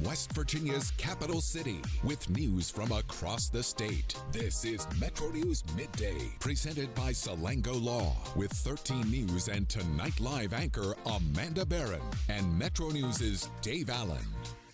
West Virginia's capital city with news from across the state. This is Metro News Midday, presented by Salango Law, with 13 News and Tonight Live anchor Amanda Barron and Metro News' Dave Allen.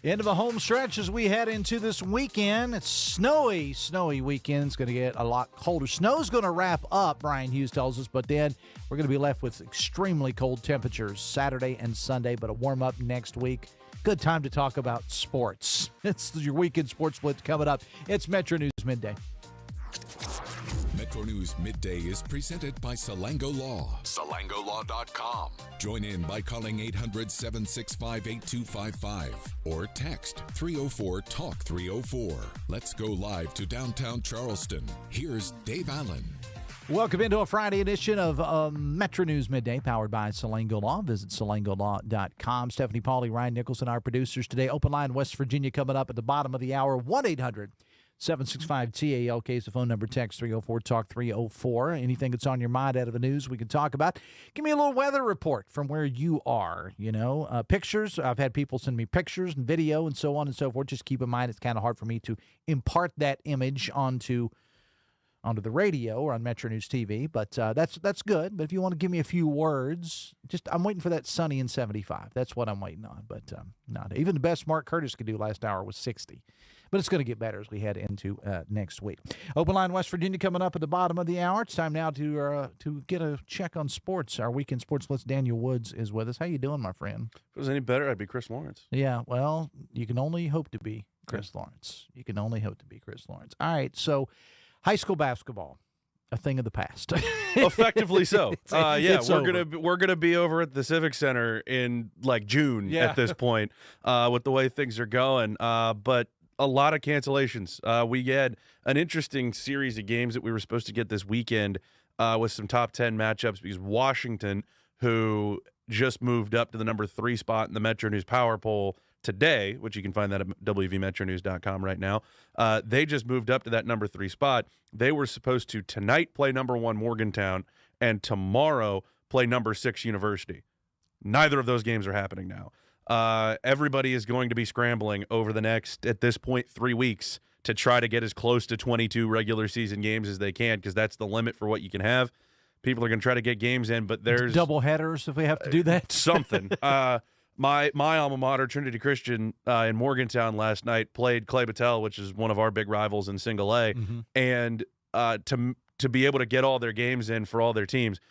End of a home stretch as we head into this weekend. It's snowy weekend. It's going to get a lot colder. Snow's going to wrap up, Brian Hughes tells us, but then we're going to be left with extremely cold temperatures Saturday and Sunday, but a warm up next week. Good time to talk about sports. It's your Weekend Sports Blitz coming up. It's Metro News Midday. Metro News Midday is presented by Salango Law. SalangoLaw.com. Join in by calling 800-765-8255 or text 304-TALK-304. Let's go live to downtown Charleston. Here's Dave Allen. Welcome into a Friday edition of Metro News Midday, powered by Salango Law. Visit SalangoLaw.com. Stephanie Pauly, Ryan Nicholson, our producers today. Open line West Virginia coming up at the bottom of the hour. 1-800-765-TALK is the phone number. Text 304-TALK-304. Anything that's on your mind out of the news we can talk about. Give me a little weather report from where you are. Pictures. I've had people send me pictures and video and so on and so forth. Just keep in mind it's kind of hard for me to impart that image onto the radio or on Metro News TV, but that's good. But if you want to give me a few words, I'm waiting for that sunny and 75. That's what I'm waiting on. But not even the best Mark Curtis could do last hour was 60. But it's going to get better as we head into next week. Open line West Virginia coming up at the bottom of the hour. It's time now to get a check on sports. Our Weekend Sports Blitz, Daniel Woods, is with us. How you doing, my friend? If it was any better, I'd be Chris Lawrence. Yeah, well, you can only hope to be Chris Lawrence. You can only hope to be Chris Lawrence. All right, so high school basketball, a thing of the past. Effectively so. We're gonna be over at the Civic Center in like June at this point, with the way things are going. But a lot of cancellations. We had an interesting series of games that we were supposed to get this weekend with some top 10 matchups because Washington, who just moved up to the number 3 spot in the Metro News Power Poll today, which you can find that at wvmetronews.com right now. They just moved up to that number 3 spot. They were supposed to tonight play number 1 Morgantown and tomorrow play number 6 University. Neither of those games are happening now. Everybody is going to be scrambling over the next, at this point, 3 weeks to try to get as close to 22 regular season games as they can because that's the limit for what you can have. People are going to try to get games in, but there's double headers if we have to do that. Something. My alma mater, Trinity Christian, in Morgantown last night played Clay Battelle, which is one of our big rivals in Single A, and to be able to get all their games in for all their teams,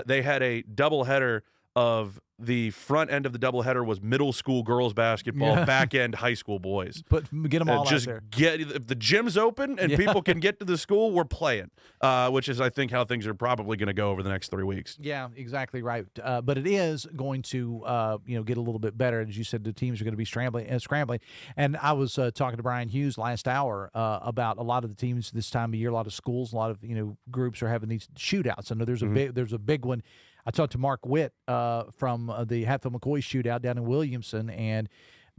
they had a doubleheader of the front end of the doubleheader was middle school girls basketball, back end high school boys. But get them all out there. If the gym's open and people can get to the school, we're playing, which is, I think, how things are probably going to go over the next 3 weeks. Yeah, exactly right. But it is going to get a little bit better. As you said, the teams are going to be scrambling. And I was talking to Brian Hughes last hour about a lot of the teams this time of year, a lot of schools, a lot of groups are having these shootouts. I know there's a big one. I talked to Mark Witt from the Hatfield-McCoy shootout down in Williamson, and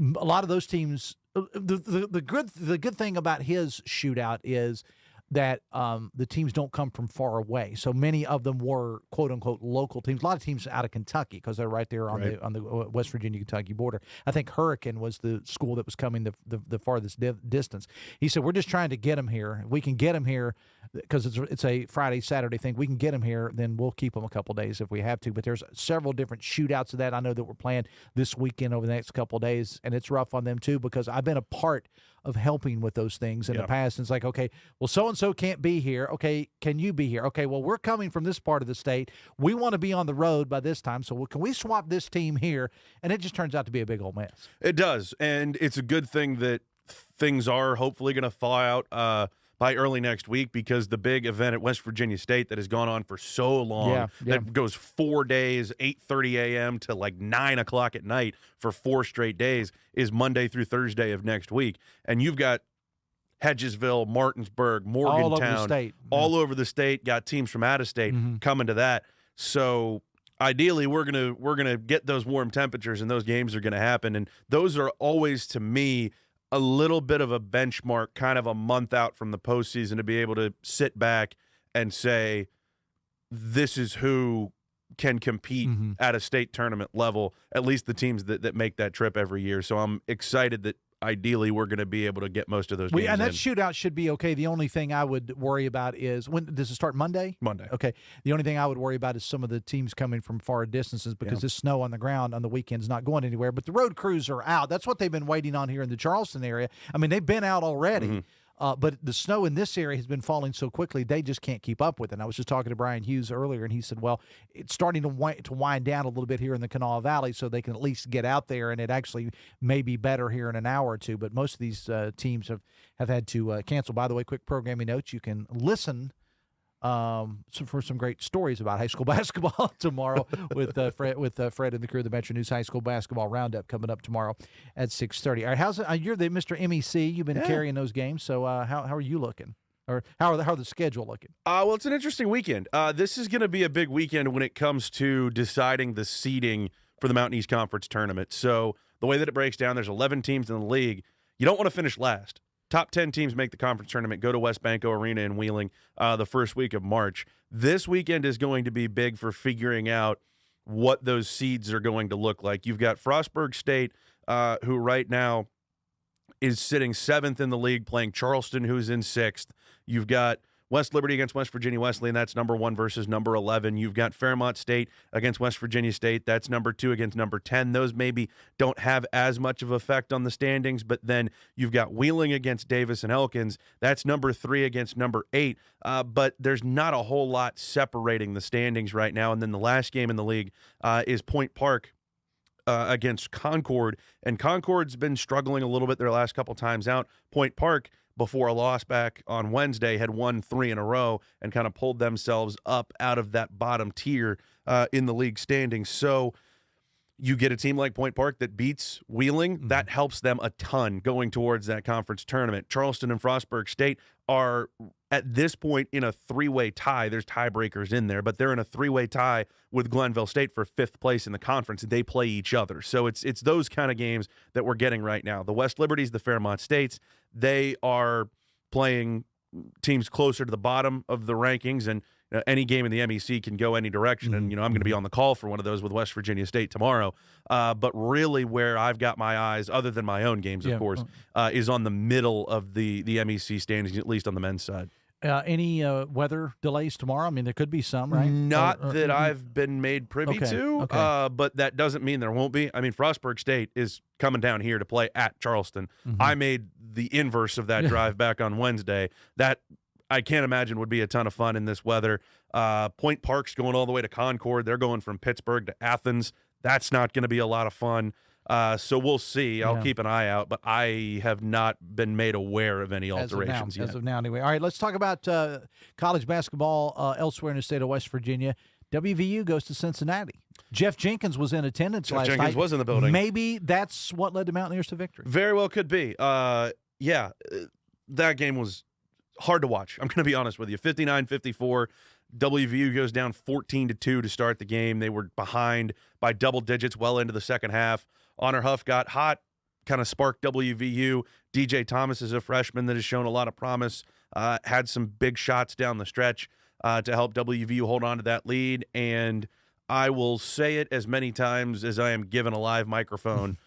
a lot of those teams. The good thing about his shootout is that the teams don't come from far away. So many of them were quote unquote local teams. A lot of teams out of Kentucky because they're right there on the West Virginia Kentucky border. I think Hurricane was the school that was coming the farthest distance. He said, we're just trying to get them here. We can get them here because it's a Friday, Saturday thing. We can get them here, then we'll keep them a couple days if we have to. But there's several different shootouts of that. I know that we're playing this weekend over the next couple of days, and it's rough on them too because I've been a part of helping with those things in the past. And it's like, okay, well, so-and-so can't be here. Okay, can you be here? Okay, well, we're coming from this part of the state. We want to be on the road by this time, so can we swap this team here? And it just turns out to be a big old mess. It does, and it's a good thing that things are hopefully going to thaw out by early next week because the big event at West Virginia State that has gone on for so long, that goes 4 days, 8:30 a.m. to like 9 o'clock at night for 4 straight days, is Monday through Thursday of next week. And you've got Hedgesville, Martinsburg, Morgantown, all over the state, got teams from out of state coming to that. So ideally, we're gonna get those warm temperatures, and those games are going to happen. And those are always, to me, a little bit of a benchmark, kind of a month out from the postseason, to be able to sit back and say, this is who can compete at a state tournament level, at least the teams that make that trip every year. So I'm excited that ideally we're going to be able to get most of those games and that in. shootout should be okay. The only thing I would worry about is, when does it start? Monday? Monday. Okay. The only thing I would worry about is some of the teams coming from far distances, because this snow on the ground on the weekend's not going anywhere. But the road crews are out. That's what they've been waiting on here in the Charleston area. I mean, they've been out already. But the snow in this area has been falling so quickly, they just can't keep up with it. And I was just talking to Brian Hughes earlier, and he said, well, it's starting to wind down a little bit here in the Kanawha Valley, so they can at least get out there, and it actually may be better here in an hour or two. But most of these teams have had to cancel. By the way, quick programming notes, you can listen for some great stories about high school basketball tomorrow with Fred and the crew of the Metro News High School Basketball Roundup coming up tomorrow at 6:30. All right, how's it? You're the Mr. MEC. You've been carrying those games. So how are you looking? Or how are the schedule looking? Well, it's an interesting weekend. This is going to be a big weekend when it comes to deciding the seeding for the Mountain East Conference tournament. So the way that it breaks down, there's 11 teams in the league. You don't want to finish last. Top 10 teams make the conference tournament, go to West Banco Arena in Wheeling the first week of March. This weekend is going to be big for figuring out what those seeds are going to look like. You've got Frostburg State, who right now is sitting 7th in the league, playing Charleston, who's in 6th. You've got West Liberty against West Virginia Wesleyan, that's number 1 versus number 11. You've got Fairmont State against West Virginia State, that's number 2 against number 10. Those maybe don't have as much of an effect on the standings, but then you've got Wheeling against Davis and Elkins, that's number 3 against number 8. But there's not a whole lot separating the standings right now. And then the last game in the league is Point Park against Concord, and Concord's been struggling a little bit their last couple times out. Point Park, before a loss back on Wednesday, had won 3 in a row and kind of pulled themselves up out of that bottom tier in the league standings. So you get a team like Point Park that beats Wheeling, that helps them a ton going towards that conference tournament. Charleston and Frostburg State are at this point in a 3-way tie. There's tiebreakers in there, but they're in a 3-way tie with Glenville State for 5th place in the conference. They play each other. So it's those kind of games that we're getting right now. The West Liberties, the Fairmont States, they are playing teams closer to the bottom of the rankings, and any game in the MEC can go any direction. And, I'm going to be on the call for one of those with West Virginia State tomorrow. But really where I've got my eyes, other than my own games, of course, is on the middle of the MEC standings, at least on the men's side. Any weather delays tomorrow? I mean, there could be some, right? Not that I've been made privy to, but that doesn't mean there won't be. I mean, Frostburg State is coming down here to play at Charleston. I made the inverse of that drive back on Wednesday. That I can't imagine would be a ton of fun in this weather. Point Park's going all the way to Concord. They're going from Pittsburgh to Athens. That's not going to be a lot of fun. So we'll see. I'll keep an eye out, but I have not been made aware of any alterations yet. As of now, anyway. All right, let's talk about college basketball elsewhere in the state of West Virginia. WVU goes to Cincinnati. Jeff Jenkins was in attendance last night. Jeff Jenkins was in the building. Maybe that's what led the Mountaineers to victory. Very well could be. That game was hard to watch. I'm going to be honest with you. 59-54. WVU goes down 14-2 to start the game. They were behind by double digits well into the second half. Honor Huff got hot, kind of sparked WVU. DJ Thomas is a freshman that has shown a lot of promise, had some big shots down the stretch to help WVU hold on to that lead. And I will say it as many times as I am given a live microphone.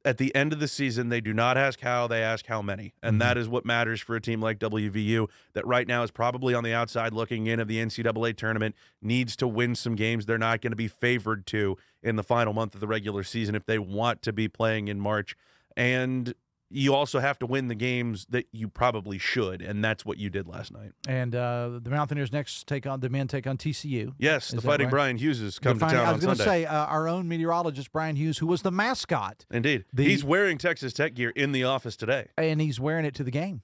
At the end of the season, they do not ask how, they ask how many. And that is what matters for a team like WVU that right now is probably on the outside looking in of the NCAA tournament, needs to win some games they're not going to be favored to in the final month of the regular season if they want to be playing in March. And you also have to win the games that you probably should, and that's what you did last night. And the Mountaineers next take on TCU. Yes, the Fighting right? Brian Hughes has come to town on Sunday. I was going to say, our own meteorologist, Brian Hughes, who was the mascot. Indeed. He's wearing Texas Tech gear in the office today. And he's wearing it to the game.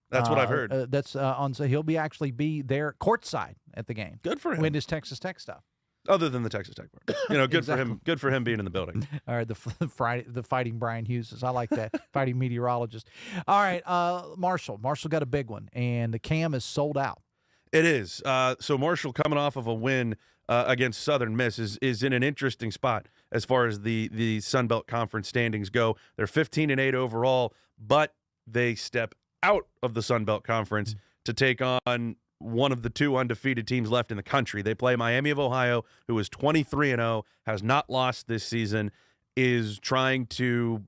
That's what I've heard. So he'll be there courtside at the game. Good for him. With his Texas Tech stuff. Other than the Texas Tech part. Good exactly. for him. Good for him being in the building. All right, the Fighting Brian Hughes. I like that. Fighting meteorologist. All right, Marshall. Marshall got a big one, and the Cam is sold out. It is. So Marshall, coming off of a win against Southern Miss, is in an interesting spot as far as the Sun Belt Conference standings go. They're 15-8 overall, but they step out of the Sun Belt Conference to take on one of the 2 undefeated teams left in the country. They play Miami of Ohio, who is 23-0, has not lost this season, is trying to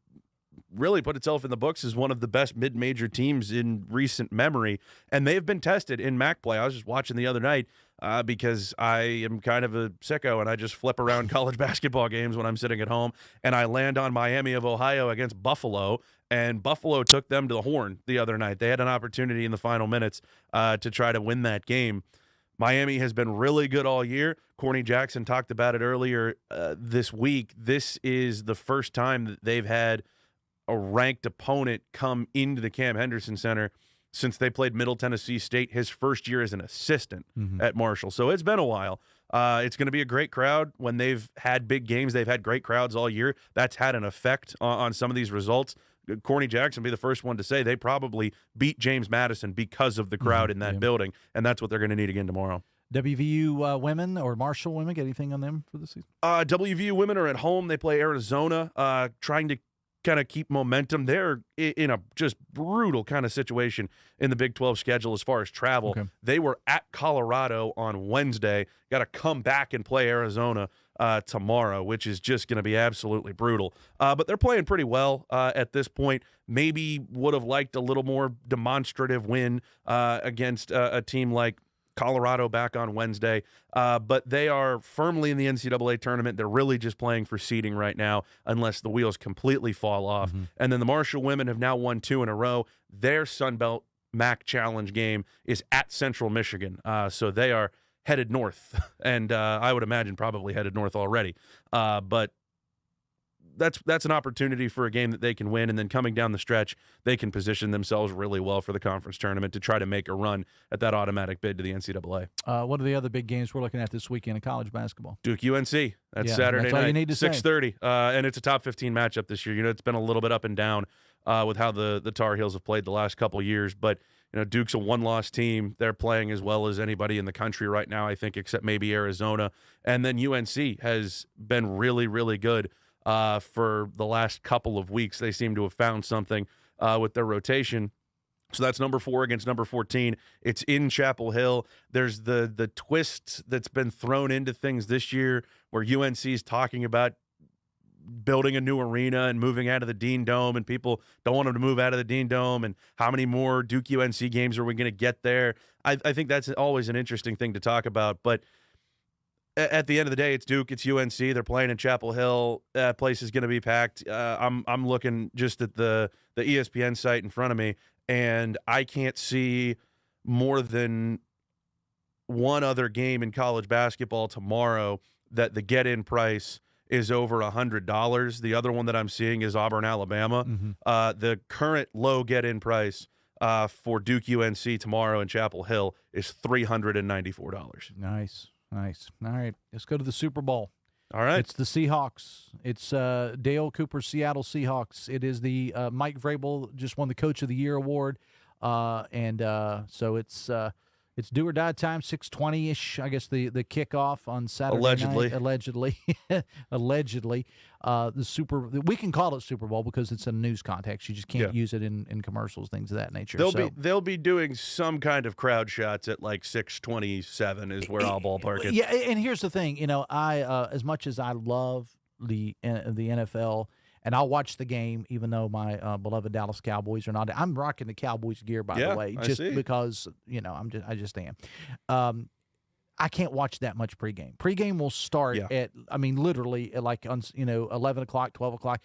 really put itself in the books as one of the best mid-major teams in recent memory, and they've been tested in MAC play. I was just watching the other night because I am kind of a sicko, and I just flip around college basketball games when I'm sitting at home, and I land on Miami of Ohio against Buffalo, and Buffalo took them to the horn the other night. They had an opportunity in the final minutes to try to win that game. Miami has been really good all year. Corny Jackson talked about it earlier this week. This is the first time that they've had a ranked opponent come into the Cam Henderson Center since they played Middle Tennessee State his first year as an assistant at Marshall. So it's been a while. It's going to be a great crowd. When they've had big games, they've had great crowds all year. That's had an effect on some of these results. Corny Jackson be the first one to say they probably beat James Madison because of the crowd in that building, and that's what they're going to need again tomorrow. WVU women or Marshall women, get anything on them for the season? WVU women are at home. They play Arizona, trying to kind of keep momentum. They're in a just brutal kind of situation in the Big 12 schedule as far as travel. Okay. They were at Colorado on Wednesday, got to come back and play Arizona tomorrow, which is just going to be absolutely brutal. But they're playing pretty well at this point. Maybe would have liked a little more demonstrative win against a team like Colorado back on Wednesday, but they are firmly in the NCAA tournament. They're really just playing for seeding right now unless the wheels completely fall off. And then the Marshall women have now won 2 in a row. Their Sun Belt MAC Challenge game is at Central Michigan, so they are headed north, and I would imagine probably headed north already. But that's an opportunity for a game that they can win, and then coming down the stretch, they can position themselves really well for the conference tournament to try to make a run at that automatic bid to the NCAA. What are the other big games we're looking at this weekend in college basketball? Duke UNC. That's Saturday that's night. All you need to 6:30, and it's a top 15 matchup this year. You know, it's been a little bit up and down with how the Tar Heels have played the last couple of years, but you know, Duke's a one-loss team. They're playing as well as anybody in the country right now, I think, except maybe Arizona. And then UNC has been really, really good for the last couple of weeks. They seem to have found something with their rotation. So that's number 4 against number 14. It's in Chapel Hill. There's the twist that's been thrown into things this year where UNC is talking about building a new arena and moving out of the Dean Dome, and people don't want them to move out of the Dean Dome, and how many more Duke UNC games are we going to get there? I think that's always an interesting thing to talk about, but at the end of the day, it's Duke, it's UNC. They're playing in Chapel Hill. Place is going to be packed. I'm looking just at the ESPN site in front of me, and I can't see more than one other game in college basketball tomorrow that the get-in price is over $100. The other one that I'm seeing is Auburn, Alabama. The current low get-in price for Duke UNC tomorrow in Chapel Hill is $394. Nice. All right, let's go to the Super Bowl. All right. It's the Seahawks. It's Dale Cooper's Seattle Seahawks. It is the Mike Vrabel just won the Coach of the Year award, and so it's do or die time, 6:20-ish, I guess, the kickoff on Saturday night. Allegedly. We can call it Super Bowl because it's a news context. You just can't use it in commercials, things of that nature. They'll be doing some kind of crowd shots at like 6:27 is where I'll ballpark it. Yeah, and here's the thing. You know, I as much as I love the NFL, and I'll watch the game, even though my beloved Dallas Cowboys are not. I'm rocking the Cowboys gear, by the way, just because I just am. I can't watch that much pregame. Pregame will start at, literally at like 11 o'clock, 12 o'clock.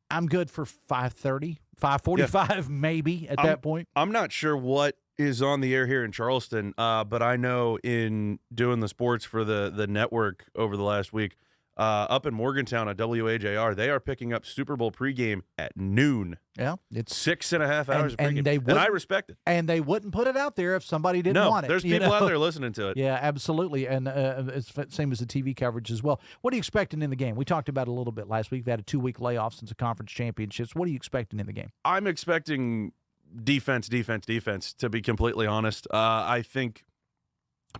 I'm good for 5:30, 5:45 maybe at that point. I'm not sure what is on the air here in Charleston, but I know in doing the sports for the network over the last week. Up in Morgantown at WAJR, they are picking up Super Bowl pregame at noon. Yeah, it's 6.5 hours of pregame, and I respect it. And they wouldn't put it out there if somebody didn't want it. There's people out there listening to it. Yeah, absolutely, and it's the same as the TV coverage as well. What are you expecting in the game? We talked about it a little bit last week. We've had a 2-week layoff since the conference championships. What are you expecting in the game? I'm expecting defense, to be completely honest. I think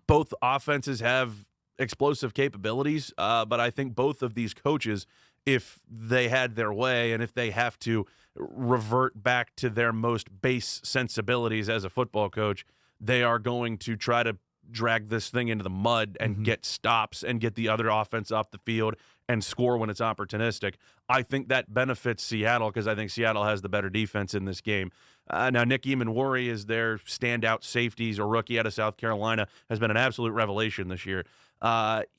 both offenses have explosive capabilities, but I think both of these coaches, if they had their way and if they have to revert back to their most base sensibilities as a football coach, they are going to try to drag this thing into the mud and get stops and get the other offense off the field and score when it's opportunistic. I think that benefits Seattle because I think Seattle has the better defense in this game. Now, Nick Eamon-Worry is their standout safety. He's a rookie out of South Carolina, has been an absolute revelation this year.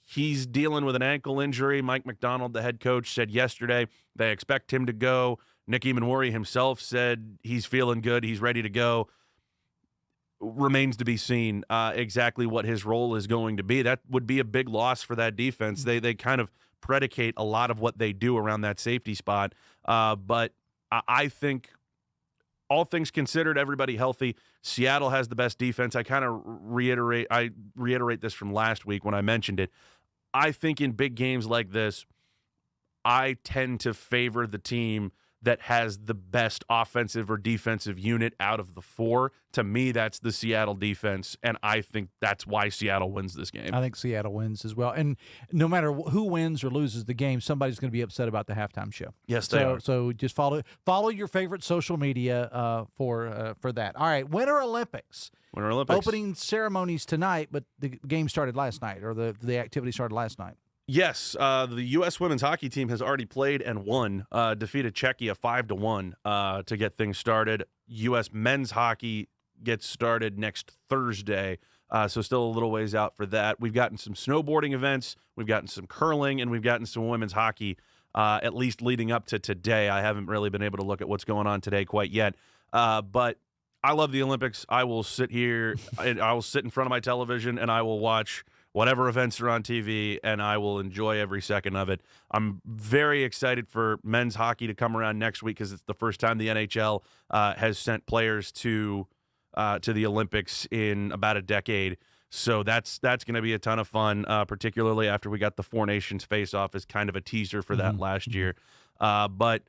He's dealing with an ankle injury. Mike McDonald, the head coach, said yesterday they expect him to go. Nick Eamon-Worry himself said he's feeling good. He's ready to go. Remains to be seen exactly what his role is going to be. That would be a big loss for that defense. They kind of predicate a lot of what they do around that safety spot. But I think all things considered, everybody healthy, Seattle has the best defense. I kind of reiterate this from last week when I mentioned it. I think in big games like this, I tend to favor the team that has the best offensive or defensive unit out of the four. To me, that's the Seattle defense, and I think that's why Seattle wins this game. I think Seattle wins as well. And no matter who wins or loses the game, somebody's going to be upset about the halftime show. Yes, they are. So just follow your favorite social media for that. All right, Winter Olympics. Winter Olympics. Opening ceremonies tonight, but the game started last night, or the activity started last night. Yes, the U.S. women's hockey team has already played and won, defeated Czechia 5-1 to get things started. U.S. men's hockey gets started next Thursday, so still a little ways out for that. We've gotten some snowboarding events, we've gotten some curling, and we've gotten some women's hockey, at least leading up to today. I haven't really been able to look at what's going on today quite yet, but I love the Olympics. I will sit here, I will sit in front of my television, and I will watch whatever events are on TV, and I will enjoy every second of it. I'm very excited for men's hockey to come around next week because it's the first time the NHL has sent players to the Olympics in about a decade. So that's going to be a ton of fun, particularly after we got the Four Nations face-off as kind of a teaser for that last year. But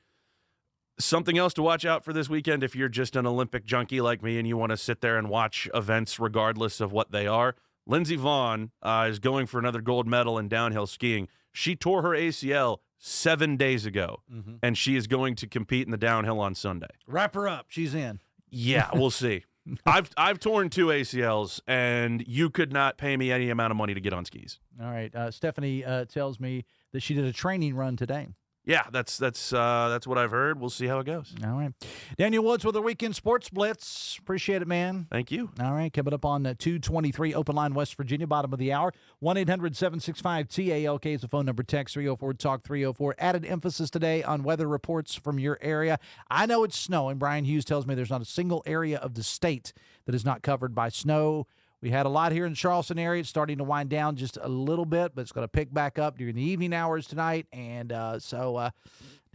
something else to watch out for this weekend if you're just an Olympic junkie like me and you want to sit there and watch events regardless of what they are. Lindsey Vonn is going for another gold medal in downhill skiing. She tore her ACL 7 days ago, and she is going to compete in the downhill on Sunday. Wrap her up. She's in. Yeah, we'll see. I've torn 2 ACLs, and you could not pay me any amount of money to get on skis. All right. Stephanie tells me that she did a training run today. Yeah, that's what I've heard. We'll see how it goes. All right. Daniel Woods with the Weekend Sports Blitz. Appreciate it, man. Thank you. All right. Coming up on 223 Open Line, West Virginia, bottom of the hour. 1-800-765-TALK is the phone number. Text 304-TALK 304. Added emphasis today on weather reports from your area. I know it's snowing. Brian Hughes tells me there's not a single area of the state that is not covered by snow. We had a lot here in the Charleston area. It's starting to wind down just a little bit, but it's going to pick back up during the evening hours tonight. And so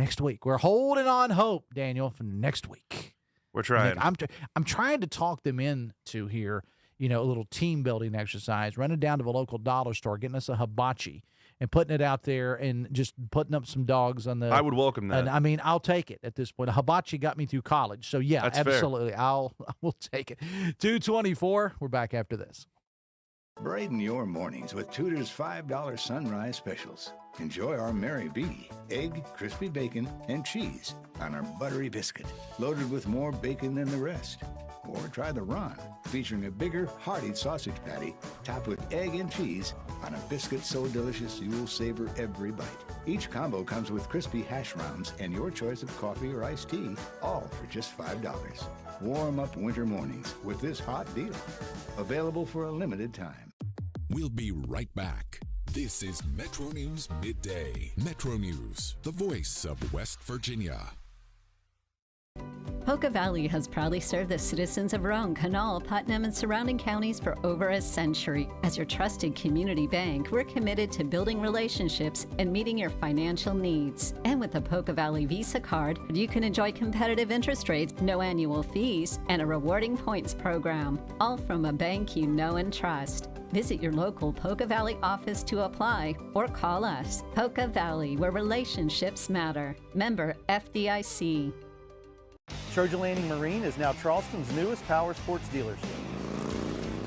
next week, we're holding on hope, Daniel, for next week. We're trying. I'm trying to talk them into here, a little team building exercise, running down to the local dollar store, getting us a hibachi and putting it out there and just putting up some dogs on the. I would welcome that. And I mean, I'll take it at this point. A hibachi got me through college, so yeah, that's absolutely. Fair. I will take it. 224. We're back after this. Brighten your mornings with Tudor's $5 Sunrise Specials. Enjoy our Mary B, egg, crispy bacon, and cheese on our buttery biscuit, loaded with more bacon than the rest. Or try the Ron, featuring a bigger, hearty sausage patty topped with egg and cheese on a biscuit so delicious you'll savor every bite. Each combo comes with crispy hash browns and your choice of coffee or iced tea, all for just $5. Warm up winter mornings with this hot deal. Available for a limited time. We'll be right back. This is Metro News Midday. Metro News, the voice of West Virginia. Poca Valley has proudly served the citizens of Roane, Kanawha, Putnam, and surrounding counties for over a century. As your trusted community bank, we're committed to building relationships and meeting your financial needs. And with the Poca Valley Visa card, you can enjoy competitive interest rates, no annual fees, and a rewarding points program, all from a bank you know and trust. Visit your local Poca Valley office to apply or call us. Poca Valley, where relationships matter. Member FDIC. Trojan Landing Marine is now Charleston's newest power sports dealership.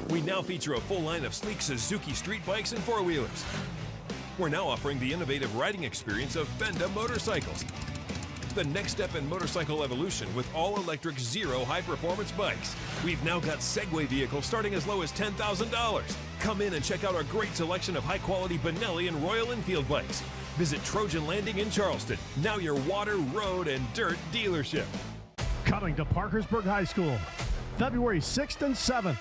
We now feature a full line of sleek Suzuki street bikes and four-wheelers. We're now offering the innovative riding experience of Benda motorcycles. the next step in motorcycle evolution with all-electric Zero high-performance bikes. We've now got Segway vehicles starting as low as $10,000. Come in and check out our great selection of high-quality Benelli and Royal Enfield bikes. Visit Trojan Landing in Charleston, now your water, road, and dirt dealership. Coming to Parkersburg High School, February 6th and 7th.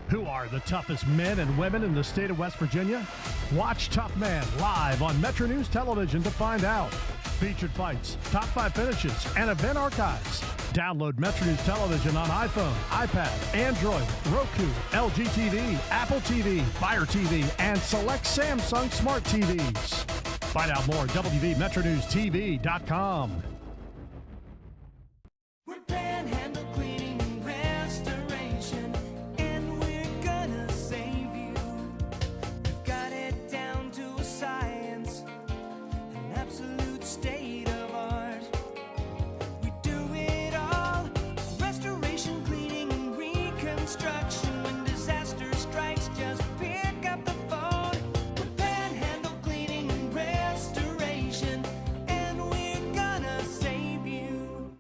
Who are the toughest men and women in the state of West Virginia? Watch Tough Man live on Metro News Television to find out. Featured fights, top 5 finishes, and event archives. Download Metro News Television on iPhone, iPad, Android, Roku, LG TV, Apple TV, Fire TV, and select Samsung Smart TVs. Find out more at WVMetroNewsTV.com. We're Panhandle Cleaning and Restoration, and we're gonna save you. We've got it down to a science, an absolute state of art. We do it all, restoration, cleaning, and reconstruction. When disaster strikes, just pick up the phone. We're Panhandle Cleaning and Restoration, and we're gonna save you.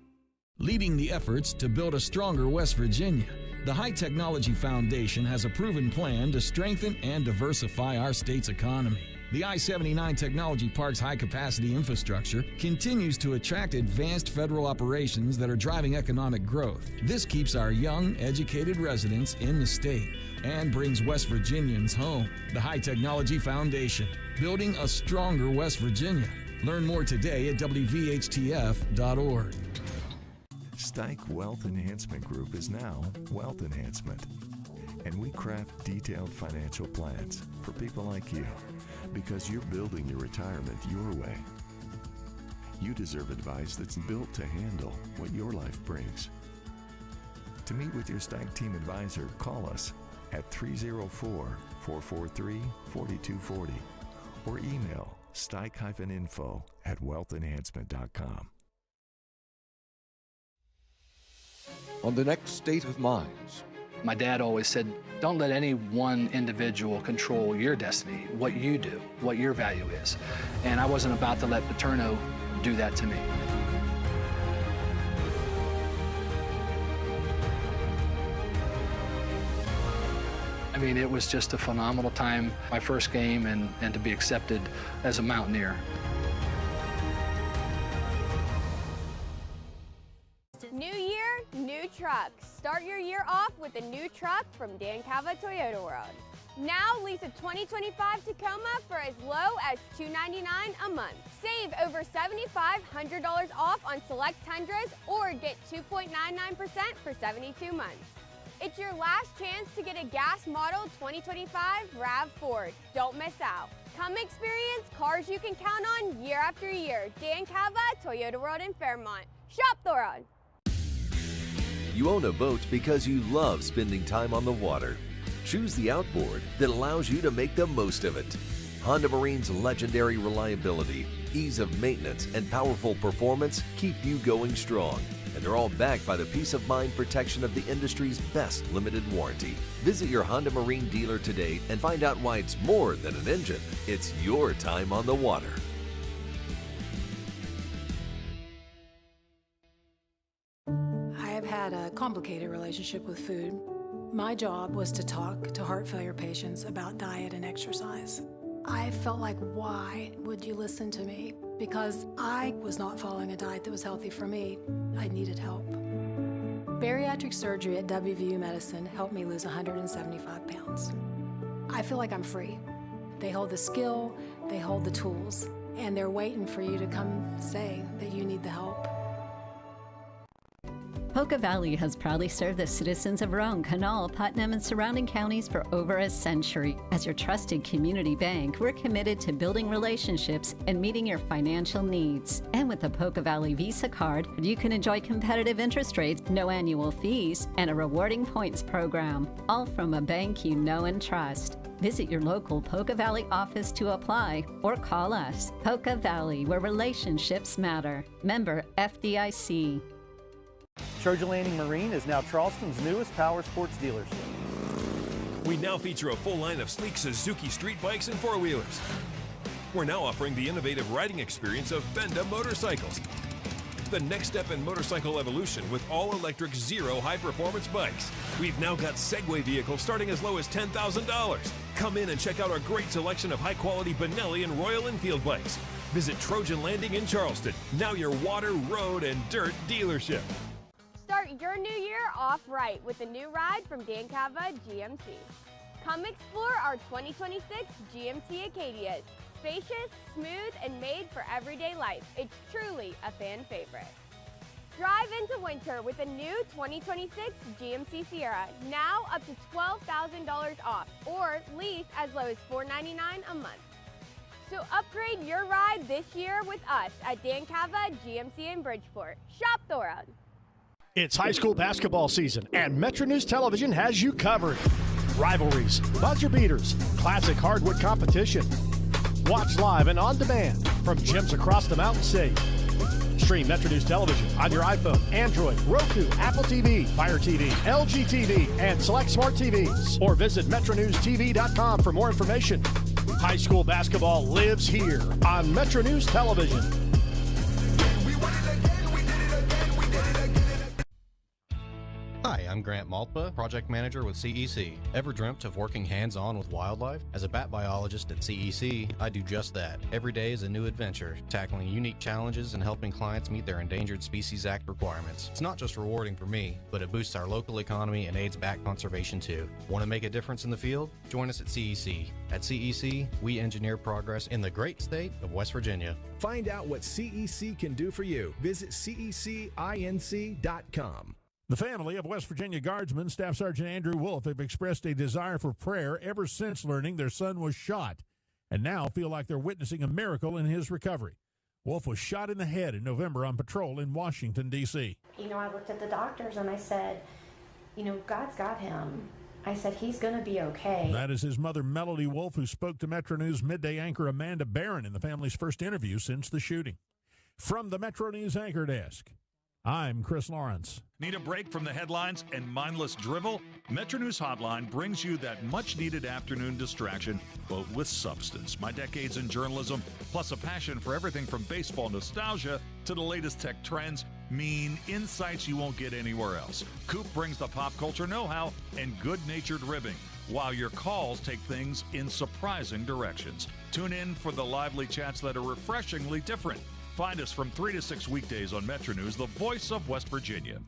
Leading the efforts to build a stronger West Virginia, the High Technology Foundation has a proven plan to strengthen and diversify our state's economy. The I-79 Technology Park's high-capacity infrastructure continues to attract advanced federal operations that are driving economic growth. This keeps our young, educated residents in the state and brings West Virginians home. The High Technology Foundation, building a stronger West Virginia. Learn more today at WVHTF.org. Stike Wealth Enhancement Group is now Wealth Enhancement, and we craft detailed financial plans for people like you because you're building your retirement your way. You deserve advice that's built to handle what your life brings. To meet with your Stike team advisor, call us at 304-443-4240 or email stike-info@wealthenhancement.com. On the next State of Minds. My dad always said, don't let any one individual control your destiny, what you do, what your value is. And I wasn't about to let Paterno do that to me. I mean, it was just a phenomenal time, my first game, and to be accepted as a Mountaineer. New year, new trucks. Start your year off with a new truck from Dan Cava Toyota World. Now lease a 2025 Tacoma for as low as $299 a month. Save over $7,500 off on select Tundras or get 2.99% for 72 months. It's your last chance to get a gas model 2025 RAV4. Don't miss out. Come experience cars you can count on year after year. Dan Cava Toyota World in Fairmont. Shop the road. You own a boat because you love spending time on the water. Choose the outboard that allows you to make the most of it. Honda Marine's legendary reliability, ease of maintenance, and powerful performance keep you going strong. And they're all backed by the peace of mind protection of the industry's best limited warranty. Visit your Honda Marine dealer today and find out why it's more than an engine. It's your time on the water. I've had a complicated relationship with food. My job was to talk to heart failure patients about diet and exercise. I felt like, why would you listen to me? Because I was not following a diet that was healthy for me. I needed help. Bariatric surgery at WVU Medicine helped me lose 175 pounds. I feel like I'm free. They hold the skill, they hold the tools, and they're waiting for you to come say that you need the help. Poca Valley has proudly served the citizens of Roane, Kanawha, Putnam, and surrounding counties for over a century. As your trusted community bank, we're committed to building relationships and meeting your financial needs. And with the Poca Valley Visa card, you can enjoy competitive interest rates, no annual fees, and a rewarding points program, all from a bank you know and trust. Visit your local Poca Valley office to apply or call us. Poca Valley, where relationships matter. Member FDIC. Trojan Landing Marine is now Charleston's newest power sports dealership. We now feature a full line of sleek Suzuki street bikes and four-wheelers. We're now offering the innovative riding experience of Benda motorcycles. Take the next step in motorcycle evolution with all-electric Zero high-performance bikes. We've now got Segway vehicles starting as low as $10,000. Come in and check out our great selection of high-quality Benelli and Royal Enfield bikes. Visit Trojan Landing in Charleston, now your water, road, and dirt dealership. Start your new year off right with a new ride from Dan Cava GMC. Come explore our 2026 GMC Acadias. Spacious, smooth, and made for everyday life. It's truly a fan favorite. Drive into winter with a new 2026 GMC Sierra, now up to $12,000 off, or lease as low as $499 a month. So upgrade your ride this year with us at Dan Cava GMC in Bridgeport. Shop Thorough. It's high school basketball season, and Metro News Television has you covered. Rivalries, buzzer beaters, classic hardwood competition. Watch live and on demand from gyms across the Mountain State. Stream Metro News Television on your iPhone, Android, Roku, Apple TV, Fire TV, LG TV, and select smart TVs. Or visit MetroNewsTV.com for more information. High school basketball lives here on Metro News Television. Hi, I'm Grant Maltba, Project Manager with CEC. Ever dreamt of working hands-on with wildlife? As a bat biologist at CEC, I do just that. Every day is a new adventure, tackling unique challenges and helping clients meet their Endangered Species Act requirements. It's not just rewarding for me, but it boosts our local economy and aids bat conservation too. Want to make a difference in the field? Join us at CEC. At CEC, we engineer progress in the great state of West Virginia. Find out what CEC can do for you. Visit cecinc.com. The family of West Virginia Guardsman Staff Sergeant Andrew Wolf have expressed a desire for prayer ever since learning their son was shot, and now feel like they're witnessing a miracle in his recovery. Wolf was shot in the head in November on patrol in Washington, D.C. I looked at the doctors and I said, God's got him. I said, he's going to be okay. That is his mother, Melody Wolf, who spoke to Metro News midday anchor Amanda Barron in the family's first interview since the shooting. From the Metro News Anchor Desk, I'm Chris Lawrence. Need a break from the headlines and mindless drivel? Metro News Hotline brings you that much-needed afternoon distraction, but with substance. My decades in journalism, plus a passion for everything from baseball nostalgia to the latest tech trends, mean insights you won't get anywhere else. Coop brings the pop culture know-how and good-natured ribbing, while your calls take things in surprising directions. Tune in for the lively chats that are refreshingly different. Find us from 3 to 6 weekdays on Metro News, the voice of West Virginia.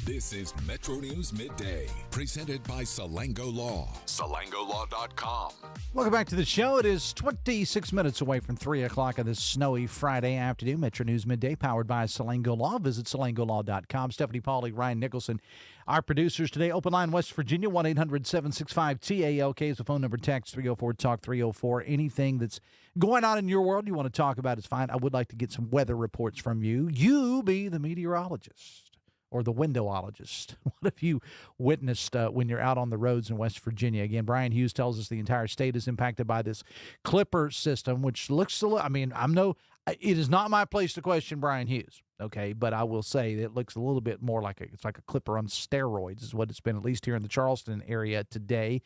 This is Metro News Midday, presented by Salango Law. SalangoLaw.com. Welcome back to the show. It is 26 minutes away from 3 o'clock on this snowy Friday afternoon. Metro News Midday, powered by Salango Law. Visit SalangoLaw.com. Stephanie Pauly, Ryan Nicholson, our producers today. Open line West Virginia, 1-800-765-TALK is the phone number. Text 304-TALK 304. Anything that's going on in your world you want to talk about is fine. I would like to get some weather reports from you. You be the meteorologist or the windowologist. What have you witnessed when you're out on the roads in West Virginia? Again, Brian Hughes tells us the entire state is impacted by this Clipper system, which looks a little, it is not my place to question Brian Hughes, okay? But I will say that it looks a little bit more like it's like a Clipper on steroids is what it's been, at least here in the Charleston area today.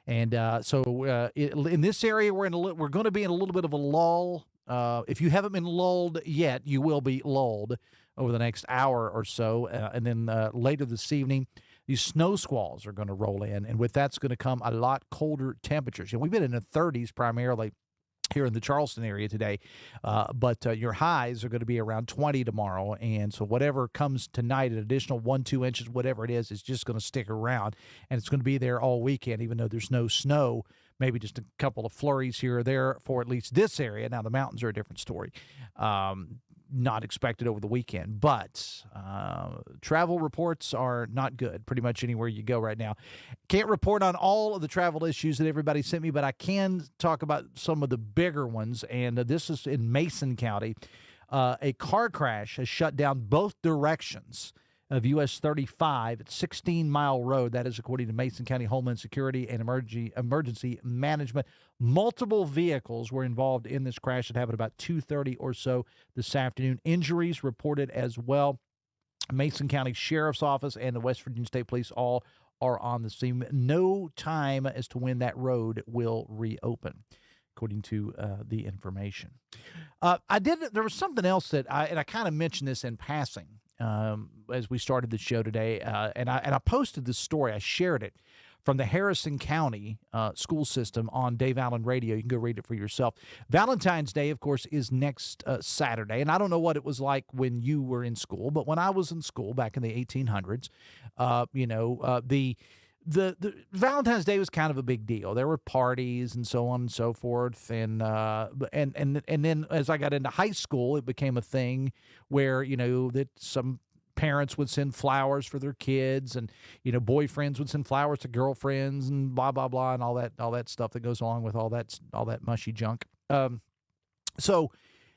And in this area, we're going to be in a little bit of a lull. If you haven't been lulled yet, you will be lulled over the next hour or so. And then later this evening, these snow squalls are going to roll in. And with that's going to come a lot colder temperatures. We've been in the 30s primarily here in the Charleston area today. But your highs are going to be around 20 tomorrow. And so whatever comes tonight, an additional 1-2 inches, whatever it is just going to stick around. And it's going to be there all weekend, even though there's no snow. Maybe just a couple of flurries here or there for at least this area. Now, the mountains are a different story. Not expected over the weekend. But travel reports are not good pretty much anywhere you go right now. Can't report on all of the travel issues that everybody sent me, but I can talk about some of the bigger ones. And this is in Mason County. A car crash has shut down both directions of US 35 at 16 Mile Road. That is according to Mason County Homeland Security and Emergency Management. Multiple vehicles were involved in this crash. It happened about 2:30 or so this afternoon. Injuries reported as well. Mason County Sheriff's Office and the West Virginia State Police all are on the scene. No time as to when that road will reopen, according to the information. There was something else that I kind of mentioned this in passing as we started the show today, and I posted this story. I shared it from the Harrison County school system on Dave Allen Radio. You can go read it for yourself. Valentine's Day, of course, is next Saturday, and I don't know what it was like when you were in school, but when I was in school back in the 1800s, the Valentine's Day was kind of a big deal. There were parties and so on and so forth, and then as I got into high school, it became a thing where that some parents would send flowers for their kids, and boyfriends would send flowers to girlfriends, and blah blah blah, and all that stuff that goes along with all that mushy junk. So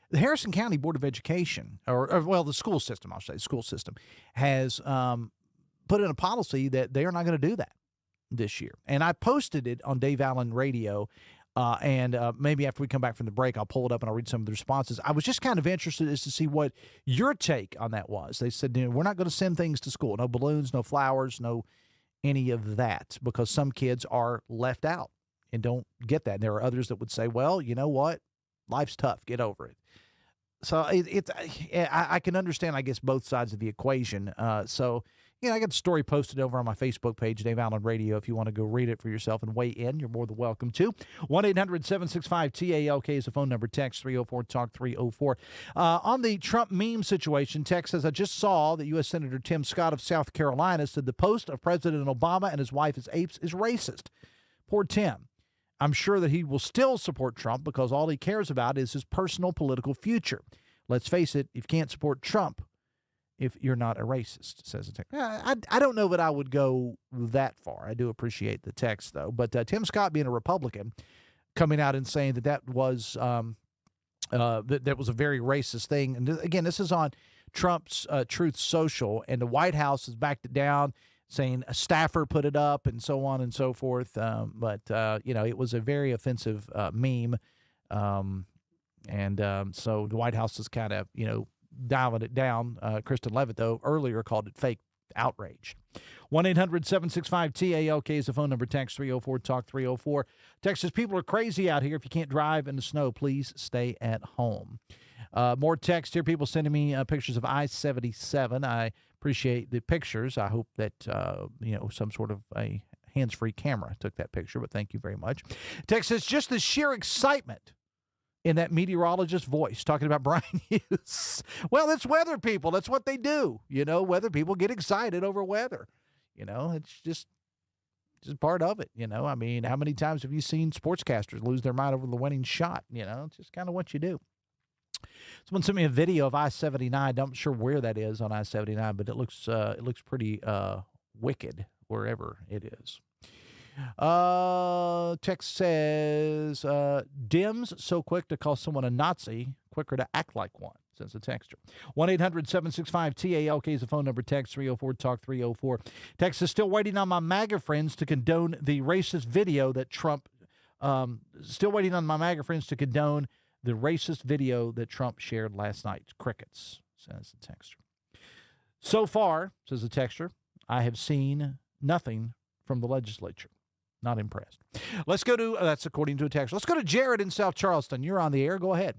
the Harrison County Board of Education, or the school system, I'll say, the school system has put in a policy that they are not going to do that this year. And I posted it on Dave Allen Radio, and maybe after we come back from the break, I'll pull it up and I'll read some of the responses. I was just kind of interested as to see what your take on that was. They said, we're not going to send things to school. No balloons, no flowers, no any of that, because some kids are left out and don't get that. And there are others that would say, well, you know what? Life's tough. Get over it. So I can understand, I guess, both sides of the equation. I got the story posted over on my Facebook page, Dave Allen Radio. If you want to go read it for yourself and weigh in, you're more than welcome to. 1-800-765-TALK is the phone number. Text 304-TALK-304. On the Trump meme situation, text says, I just saw that U.S. Senator Tim Scott of South Carolina said the post of President Obama and his wife as apes is racist. Poor Tim. I'm sure that he will still support Trump because all he cares about is his personal political future. Let's face it, you can't support Trump if you're not a racist, says the text. I don't know that I would go that far. I do appreciate the text, though. But Tim Scott, being a Republican, coming out and saying that was that was a very racist thing. And again, this is on Trump's Truth Social, and the White House has backed it down, saying a staffer put it up and so on and so forth. But it was a very offensive meme. So the White House is kind of, dialing it down. Kristen Levitt, though, earlier called it fake outrage. 1-800-765-TALK is the phone number. Text 304-TALK-304. Text says, people are crazy out here. If you can't drive in the snow, please stay at home. More text here. People sending me pictures of I-77. I appreciate the pictures. I hope that, some sort of a hands-free camera took that picture, but thank you very much. Text says, just the sheer excitement in that meteorologist voice talking about Brian Hughes. Well, it's weather people. That's what they do. Weather people get excited over weather. It's just part of it. I mean, how many times have you seen sportscasters lose their mind over the winning shot? It's just kind of what you do. Someone sent me a video of I-79. I'm not sure where that is on I-79, but it looks pretty wicked wherever it is. Text says, Dems so quick to call someone a Nazi, quicker to act like one, says the texter. 1-800-765-TALK is the phone number. Text 304-TALK-304. Text is still waiting on my MAGA friends to condone the racist video that Trump, still waiting on my MAGA friends to condone the racist video that Trump shared last night. Crickets, says the texter. So far, says the texter, I have seen nothing from the legislature. Not impressed. Let's go to, that's according to a text. Let's go to Jared in South Charleston. You're on the air. Go ahead.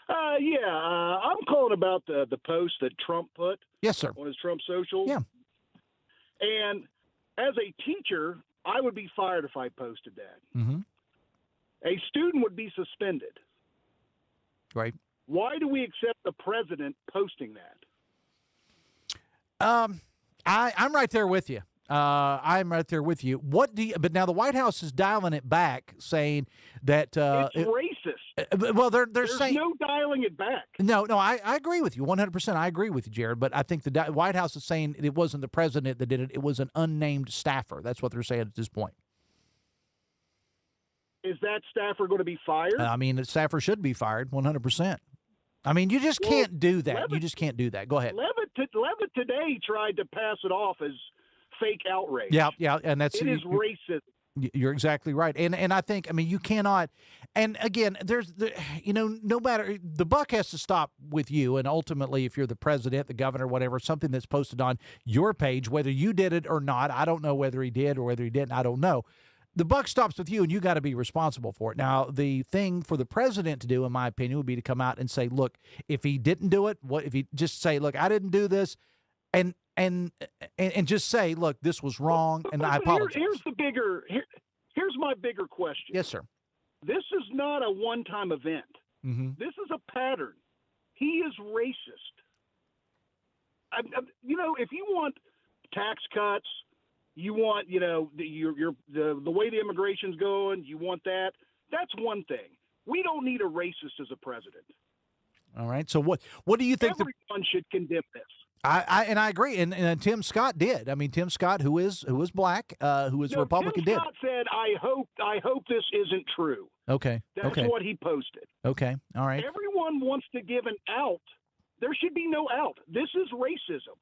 I'm calling about the post that Trump put. Yes, sir. On his Trump social. Yeah. And as a teacher, I would be fired if I posted that. Mm-hmm. A student would be suspended. Right. Why do we accept the president posting that? I'm right there with you. I'm right there with you. But now the White House is dialing it back, saying that it's racist. Well, they're There's saying no dialing it back. No, I agree with you 100%. I agree with you, Jared. But I think the White House is saying it wasn't the president that did it. It was an unnamed staffer. That's what they're saying at this point. Is that staffer going to be fired? The staffer should be fired 100%. You just can't do that. You just can't do that. Go ahead. Levitt today tried to pass it off as fake outrage. Yeah, and that's it is racist. You're exactly right. And I think, I mean, you cannot, and again, no matter, the buck has to stop with you. And ultimately, if you're the president, the governor, whatever, something that's posted on your page, whether you did it or not, I don't know whether he did or whether he didn't, I don't know. The buck stops with you, and you got to be responsible for it. Now, the thing for the president to do, in my opinion, would be to come out and say, look, if he didn't do it, what if he just say, look, I didn't do this, and just say, look, this was wrong, and I apologize. Here's my bigger question. Yes, sir. This is not a one-time event. Mm-hmm. This is a pattern. He is racist. If you want tax cuts, you want, the way the immigration's going, you want that. That's one thing. We don't need a racist as a president. All right. So what do you think? Everyone should condemn this. I agree, and Tim Scott did. I mean, Tim Scott, who is black, who is Republican, Tim Scott said, "I hope this isn't true." Okay. That's what he posted. Okay. All right. Everyone wants to give an out. There should be no out. This is racism.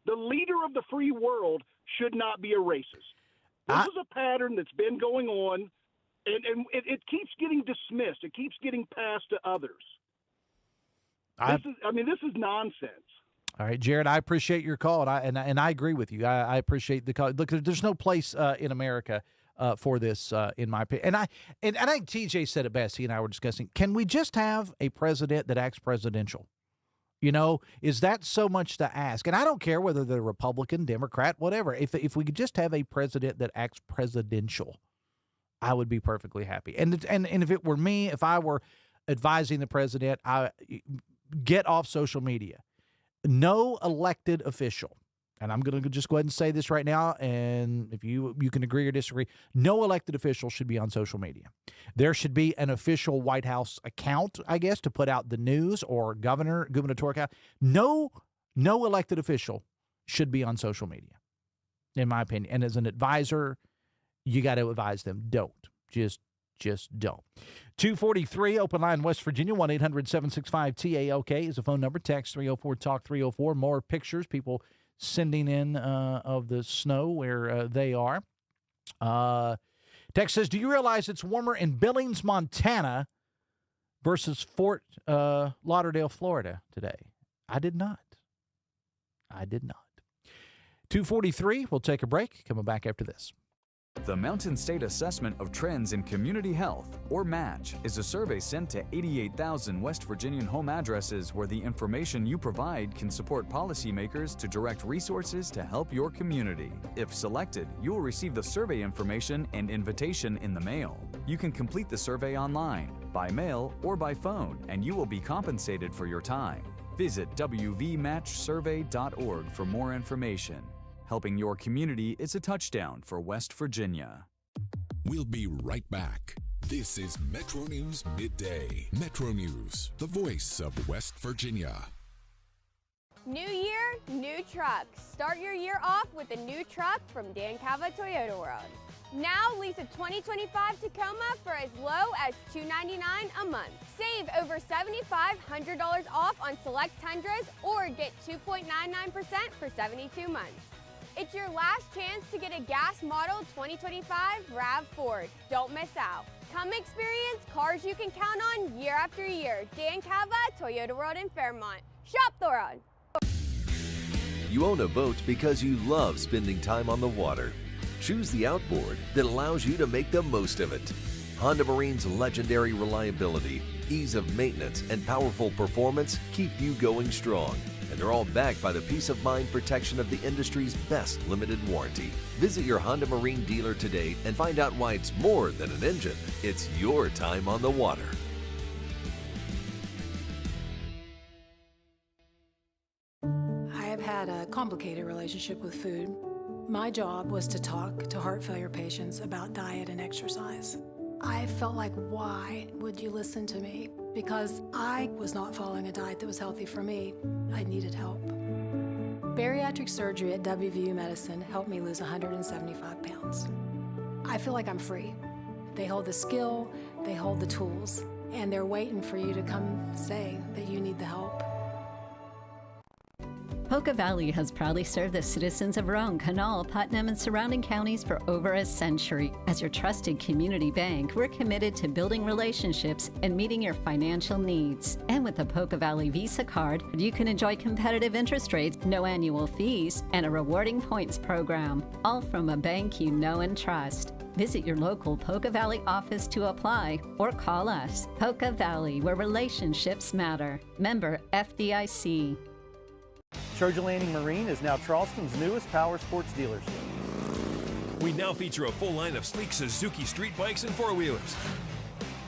The leader of the free world should not be a racist. This is a pattern that's been going on, and it keeps getting dismissed. It keeps getting passed to others. This is nonsense. All right, Jared, I appreciate your call, and I agree with you. I appreciate the call. Look, there's no place in America for this, in my opinion. And I think TJ said it best. He and I were discussing. Can we just have a president that acts presidential? Is that so much to ask? And I don't care whether they're Republican, Democrat, whatever. If we could just have a president that acts presidential, I would be perfectly happy. And if it were me, if I were advising the president, I get off social media. No elected official, and I'm going to just go ahead and say this right now, and if you can agree or disagree, no elected official should be on social media. There should be an official White House account, I guess, to put out the news, or gubernatorial account. No elected official should be on social media, in my opinion. And as an advisor, you got to advise them. Don't. Just don't. 243, open line, West Virginia, 1-800-765-TALK is the phone number. Text 304-TALK-304. More pictures, people sending in of the snow where they are. Text says, do you realize it's warmer in Billings, Montana versus Fort Lauderdale, Florida today? I did not. 243, we'll take a break. Coming back after this. The Mountain State Assessment of Trends in Community Health, or MATCH, is a survey sent to 88,000 West Virginian home addresses where the information you provide can support policymakers to direct resources to help your community. If selected, you will receive the survey information and invitation in the mail. You can complete the survey online, by mail, or by phone, and you will be compensated for your time. Visit wvmatchsurvey.org for more information. Helping your community is a touchdown for West Virginia. We'll be right back. This is Metro News Midday. Metro News, the voice of West Virginia. New year, new trucks. Start your year off with a new truck from Dan Calva Toyota World. Now lease a 2025 Tacoma for as low as $299 a month. Save over $7,500 off on select Tundras or get 2.99% for 72 months. It's your last chance to get a gas model 2025 RAV4. Don't miss out. Come experience cars you can count on year after year. Dan Calva, Toyota World in Fairmont. Shop the road. You own a boat because you love spending time on the water. Choose the outboard that allows you to make the most of it. Honda Marine's legendary reliability, ease of maintenance, and powerful performance keep you going strong. And they're all backed by the peace of mind protection of the industry's best limited warranty. Visit your Honda Marine dealer today and find out why it's more than an engine. It's your time on the water. I have had a complicated relationship with food. My job was to talk to heart failure patients about diet and exercise. I felt like, why would you listen to me? Because I was not following a diet that was healthy for me. I needed help. Bariatric surgery at WVU Medicine helped me lose 175 pounds. I feel like I'm free. They hold the skill, they hold the tools, and they're waiting for you to come say that you need the help. Poca Valley has proudly served the citizens of Roane, Kanawha, Putnam, and surrounding counties for over a century. As your trusted community bank, we're committed to building relationships and meeting your financial needs. And with the Poca Valley Visa card, you can enjoy competitive interest rates, no annual fees, and a rewarding points program, all from a bank you know and trust. Visit your local Poca Valley office to apply or call us. Poca Valley, where relationships matter. Member FDIC. Trojan Landing Marine is now Charleston's newest power sports dealership. We now feature a full line of sleek Suzuki street bikes and four-wheelers.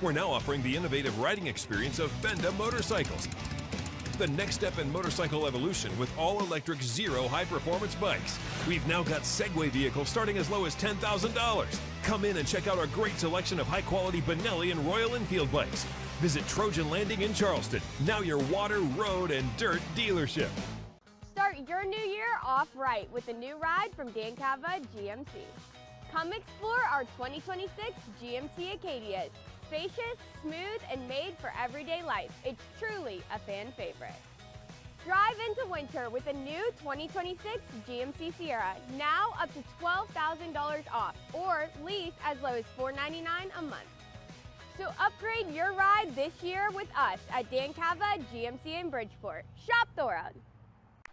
We're now offering the innovative riding experience of Benda motorcycles. The next step in motorcycle evolution with all-electric Zero high-performance bikes. We've now got Segway vehicles starting as low as $10,000. Come in and check out our great selection of high-quality Benelli and Royal Enfield bikes. Visit Trojan Landing in Charleston, now your water, road, and dirt dealership. Start your new year off right with a new ride from Dan Cava GMC. Come explore our 2026 GMC Acadias. Spacious, smooth, and made for everyday life. It's truly a fan favorite. Drive into winter with a new 2026 GMC Sierra, now up to $12,000 off, or lease as low as $499 a month. So upgrade your ride this year with us at Dan Cava GMC in Bridgeport. Shop Thorough.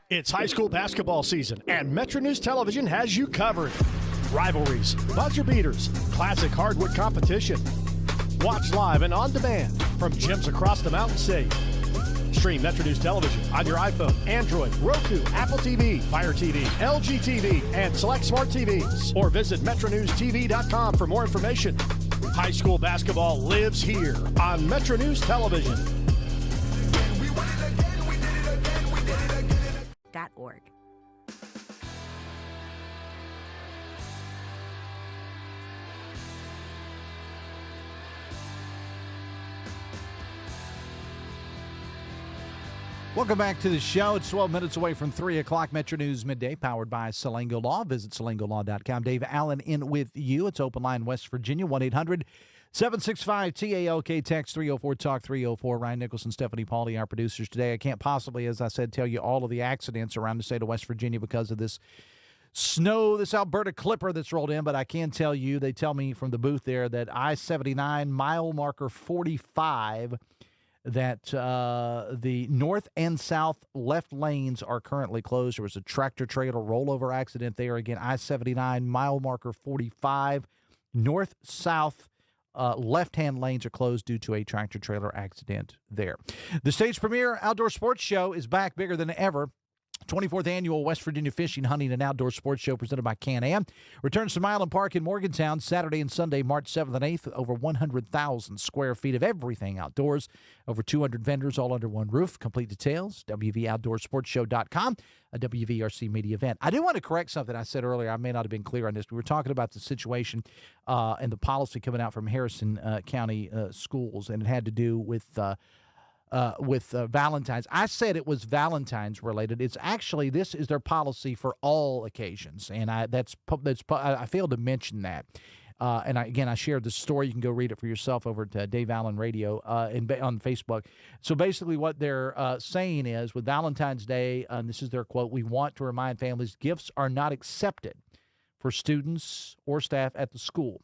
It's high school basketball season, and Metro News Television has you covered. Rivalries, buzzer beaters, classic hardwood competition. Watch live and on demand from gyms across the Mountain State. Stream Metro News Television on your iPhone, Android, Roku, Apple TV, Fire TV, LG TV, and select smart TVs. Or visit MetroNewsTV.com for more information. High school basketball lives here on Metro News Television. .org. Welcome back to the show. It's 12 minutes away from 3 o'clock. Metro News Midday, powered by Salango Law. Visit salangolaw.com. Dave Allen in with you. It's Open Line West Virginia, 1-800-765-TALK. Text 304-TALK 304. Ryan Nicholson, Stephanie Pauly, our producers today. I can't possibly, as I said, tell you all of the accidents around the state of West Virginia because of this snow, this Alberta Clipper that's rolled in, but I can tell you, they tell me from the booth there that I-79 mile marker 45, that the north and south left lanes are currently closed. There was a tractor-trailer rollover accident there. Again, I-79 mile marker 45, north-south left-hand lanes are closed due to a tractor-trailer accident there. The state's premier outdoor sports show is back, bigger than ever. 24th Annual West Virginia Fishing, Hunting, and Outdoor Sports Show presented by Can-Am returns to Milan Park in Morgantown Saturday and Sunday, March 7th and 8th. Over 100,000 square feet of everything outdoors. Over 200 vendors all under one roof. Complete details, WVOutdoorSportsShow.com, a WVRC media event. I do want to correct something I said earlier. I may not have been clear on this. We were talking about the situation and the policy coming out from Harrison County schools, and it had to do with Valentine's. I said it was Valentine's related. It's actually, this is their policy for all occasions, and I failed to mention that. And I shared the story. You can go read it for yourself over at Dave Allen Radio on Facebook. So basically what they're saying is with Valentine's Day, and this is their quote, "We want to remind families gifts are not accepted for students or staff at the school.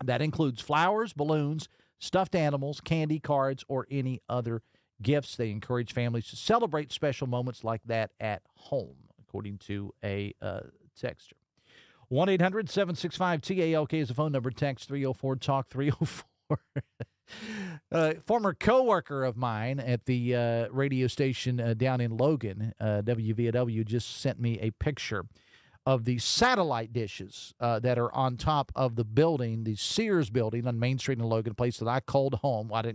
That includes flowers, balloons, stuffed animals, candy, cards, or any other gifts." They encourage families to celebrate special moments like that at home, according to a texter. 1-800-765-TALK is the phone number. Text 304-TALK 304. Former co-worker of mine at the radio station down in Logan, WVW, just sent me a picture of the satellite dishes that are on top of the building, the Sears building on Main Street in Logan, a place that I called home. Well,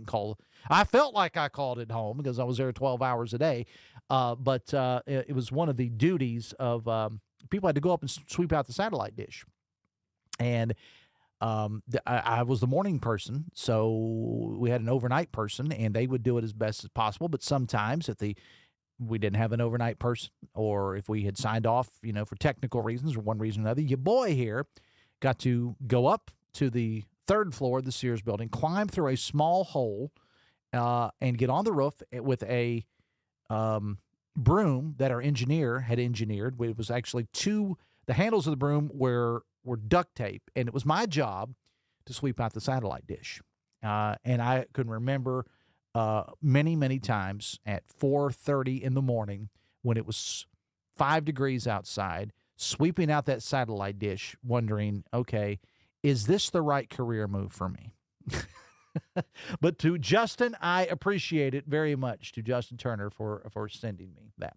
I felt like I called it home because I was there 12 hours a day. But it was one of the duties of people had to go up and sweep out the satellite dish. And I was the morning person, so we had an overnight person, and they would do it as best as possible. But sometimes if we didn't have an overnight person, or if we had signed off, for technical reasons or one reason or another, your boy here got to go up to the third floor of the Sears building, climb through a small hole, and get on the roof with a broom that our engineer had engineered. It was actually the handles of the broom were duct tape, and it was my job to sweep out the satellite dish. And I can remember many, many times at 4:30 in the morning when it was 5 degrees outside, sweeping out that satellite dish, wondering, okay, is this the right career move for me? But to Justin, I appreciate it very much, to Justin Turner for sending me that.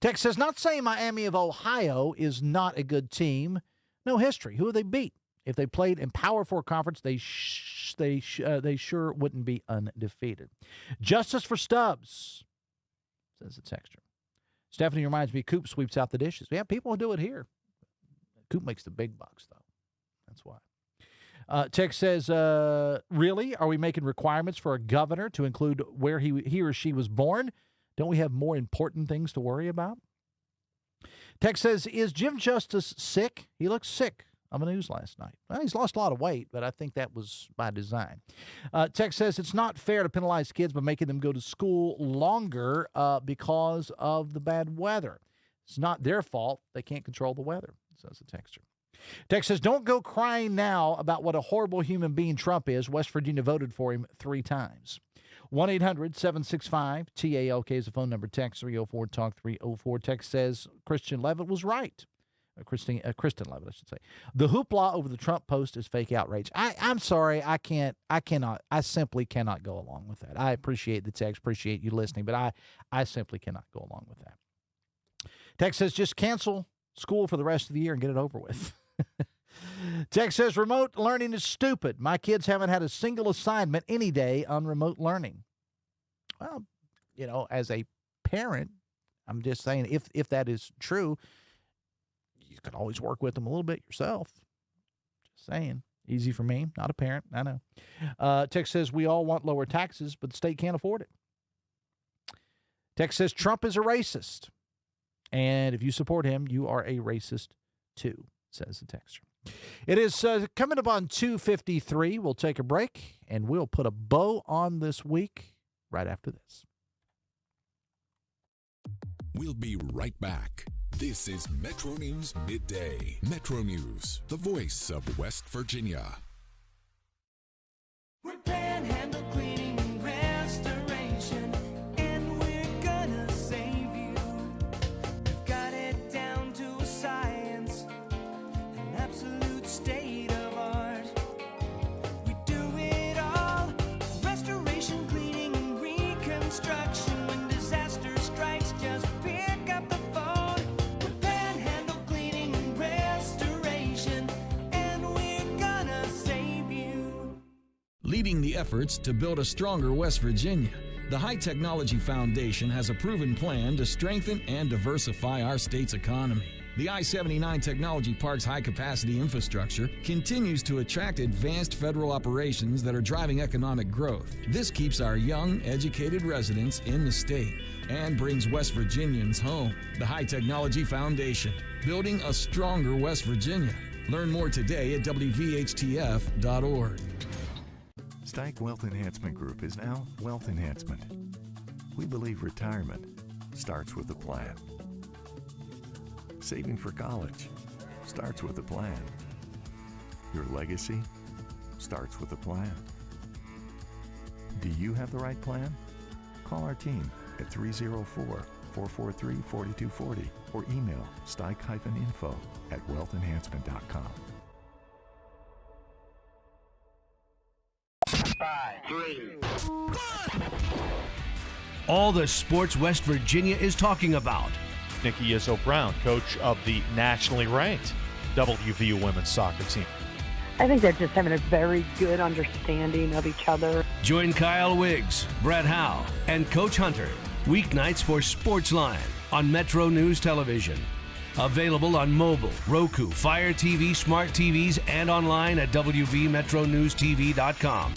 Text says, not saying Miami of Ohio is not a good team. No history. Who have they beat? If they played in Power 4 conference, they sure wouldn't be undefeated. Justice for Stubbs, says the texter. Stephanie reminds me, Coop sweeps out the dishes. Yeah, people do it here. Coop makes the big bucks, though. That's why. Text says, really? Are we making requirements for a governor to include where he or she was born? Don't we have more important things to worry about? Text says, is Jim Justice sick? He looks sick on the news last night. Well, he's lost a lot of weight, but I think that was by design. Text says, it's not fair to penalize kids by making them go to school longer because of the bad weather. It's not their fault. They can't control the weather, says the texter. Text says, don't go crying now about what a horrible human being Trump is. West Virginia voted for him 3 times. 1-800-765-TALK is the phone number. Text 304-TALK-304. Text says, Christian Levitt was right. Kristen Levitt, I should say. The hoopla over the Trump post is fake outrage. I'm sorry. I simply cannot go along with that. I appreciate the text, appreciate you listening, but I simply cannot go along with that. Text says, just cancel school for the rest of the year and get it over with. Text says, remote learning is stupid. My kids haven't had a single assignment any day on remote learning. Well, as a parent, I'm just saying, if that is true, you could always work with them a little bit yourself. Just saying. Easy for me. Not a parent. I know. Text says, we all want lower taxes, but the state can't afford it. Text says, Trump is a racist. And if you support him, you are a racist too, says the texter. It is coming up on 2:53. We'll take a break, and we'll put a bow on this week right after this. We'll be right back. This is Metro News Midday. Metro News, the voice of West Virginia. We're Panhandle Cleaning and Restoration, and we're gonna save you. We've got it down to a science, an absolute state of art. We do it all, restoration, cleaning, and reconstruction. When disaster strikes, just pick up the phone. We're Panhandle Cleaning and Restoration, and we're gonna save you. Leading the efforts to build a stronger West Virginia, the High Technology Foundation has a proven plan to strengthen and diversify our state's economy. The I-79 Technology Park's high-capacity infrastructure continues to attract advanced federal operations that are driving economic growth. This keeps our young, educated residents in the state and brings West Virginians home. The High Technology Foundation, building a stronger West Virginia. Learn more today at WVHTF.org. Steig Wealth Enhancement Group is now Wealth Enhancement. We believe retirement starts with a plan. Saving for college starts with a plan. Your legacy starts with a plan. Do you have the right plan? Call our team at 304-443-4240 or email steig-info@wealthenhancement.com. 5, 3, 1. All the sports West Virginia is talking about. Nikki Izzo-Brown, coach of the nationally ranked WVU women's soccer team. I think they're just having a very good understanding of each other. Join Kyle Wiggs, Brett Howe, and Coach Hunter weeknights for Sportsline on Metro News Television. Available on mobile, Roku, Fire TV, smart TVs, and online at WVMetroNewsTV.com.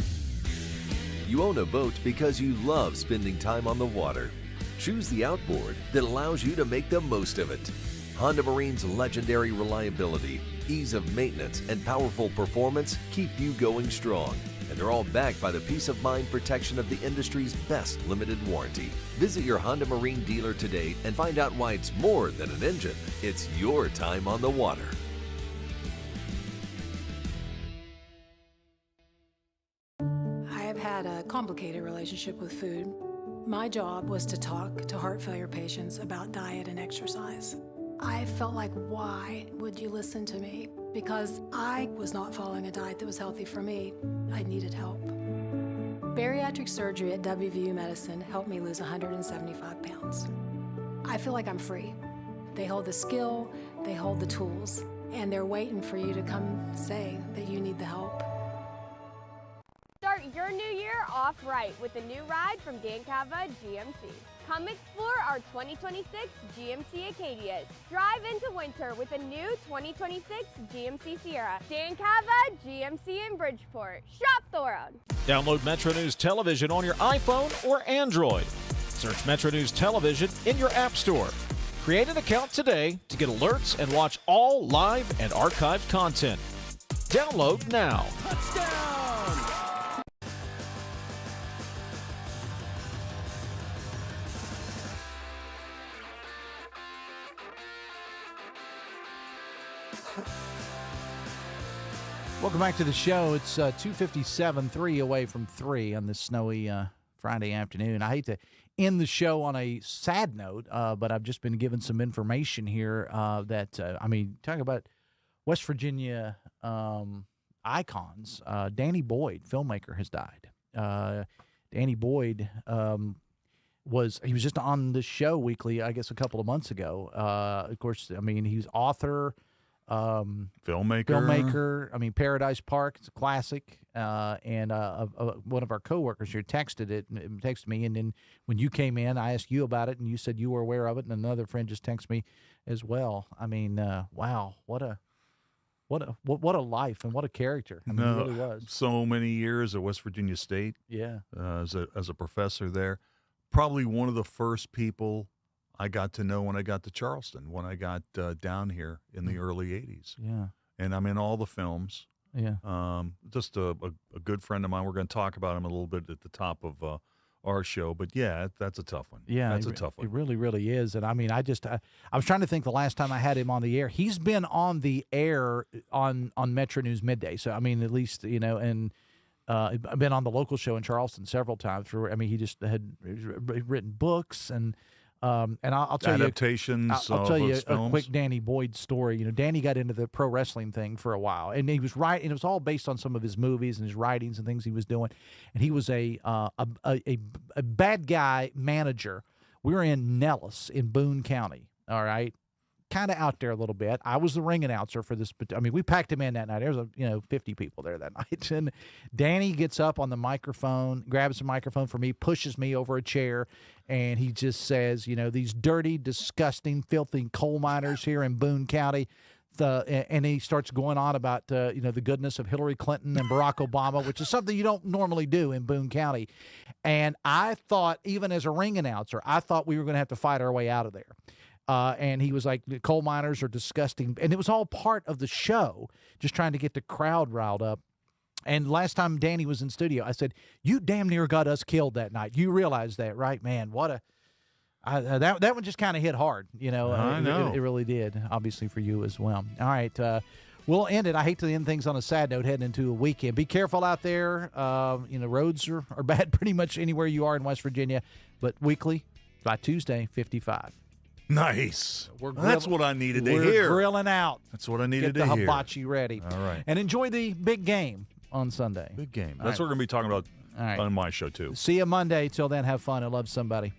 You own a boat because you love spending time on the water. Choose the outboard that allows you to make the most of it. Honda Marine's legendary reliability, ease of maintenance, and powerful performance keep you going strong. and they're all backed by the peace of mind protection of the industry's best limited warranty. Visit your Honda Marine dealer today and find out why it's more than an engine. It's your time on the water. I have had a complicated relationship with food. My job was to talk to heart failure patients about diet and exercise. I felt like, why would you listen to me? Because I was not following a diet that was healthy for me. I needed help. Bariatric surgery at WVU Medicine helped me lose 175 pounds. I feel like I'm free. They hold the skill, they hold the tools, and they're waiting for you to come say that you need the help. Start your new year off right with a new ride from Dan Cava GMC. Come explore our 2026 GMC Acadias. Drive into winter with a new 2026 GMC Sierra. Dan Cava GMC in Bridgeport. Shop the world. Download Metro News Television on your iPhone or Android. Search Metro News Television in your app store. Create an account today to get alerts and watch all live and archived content. Download now. Welcome back to the show. It's 2:57, 3 away from 3 on this snowy Friday afternoon. I hate to end the show on a sad note, but I've just been given some information here that, talk about West Virginia icons. Danny Boyd, filmmaker, has died. Danny Boyd was just on the show weekly, I guess, a couple of months ago. Of course, he's author, filmmaker. Paradise Park, it's a classic. And one of our coworkers here texted me, and then when you came in, I asked you about it, and you said you were aware of it, and another friend just texted me as well. Wow, what a life and what a character. He really was. So many years at West Virginia State. Yeah, as a professor there, probably one of the first people I got to know when I got to Charleston, when I got down here in the early 80s. Yeah. And I'm in all the films. Yeah. Just a good friend of mine. We're going to talk about him a little bit at the top of our show. But, yeah, that's a tough one. Yeah. That's a tough one. It really, really is. And, I was trying to think the last time I had him on the air. He's been on the air on Metro News Midday. So, at least, and I've been on the local show in Charleston several times. He just had written books and I'll tell adaptations. I'll tell you a films. quick Danny Boyd story. Danny got into the pro wrestling thing for a while, and he was and it was all based on some of his movies and his writings and things he was doing. And he was a bad guy manager. We were in Nellis in Boone County. All right. Kind of out there a little bit. I was the ring announcer for this. We packed him in that night. There was 50 people there that night. And Danny gets up on the microphone, grabs the microphone for me, pushes me over a chair, and he just says, these dirty, disgusting, filthy coal miners here in Boone County. And he starts going on about the goodness of Hillary Clinton and Barack Obama, which is something you don't normally do in Boone County. And I thought, even as a ring announcer, we were going to have to fight our way out of there. And he was like, the coal miners are disgusting. And it was all part of the show, just trying to get the crowd riled up. And last time Danny was in studio, I said, you damn near got us killed that night. You realize that, right? Man, that one just kind of hit hard. I know. It really did, obviously, for you as well. All right. We'll end it. I hate to end things on a sad note heading into a weekend. Be careful out there. Roads are bad pretty much anywhere you are in West Virginia. But weekly, by Tuesday, 55. Nice. That's what I needed to hear. We're grilling out. That's what I needed to hear. Get hear. the hibachi ready. All right. And enjoy the big game on Sunday. Big game. That's what we're going to be talking about on my show, too. See you Monday. Till then, have fun and love somebody.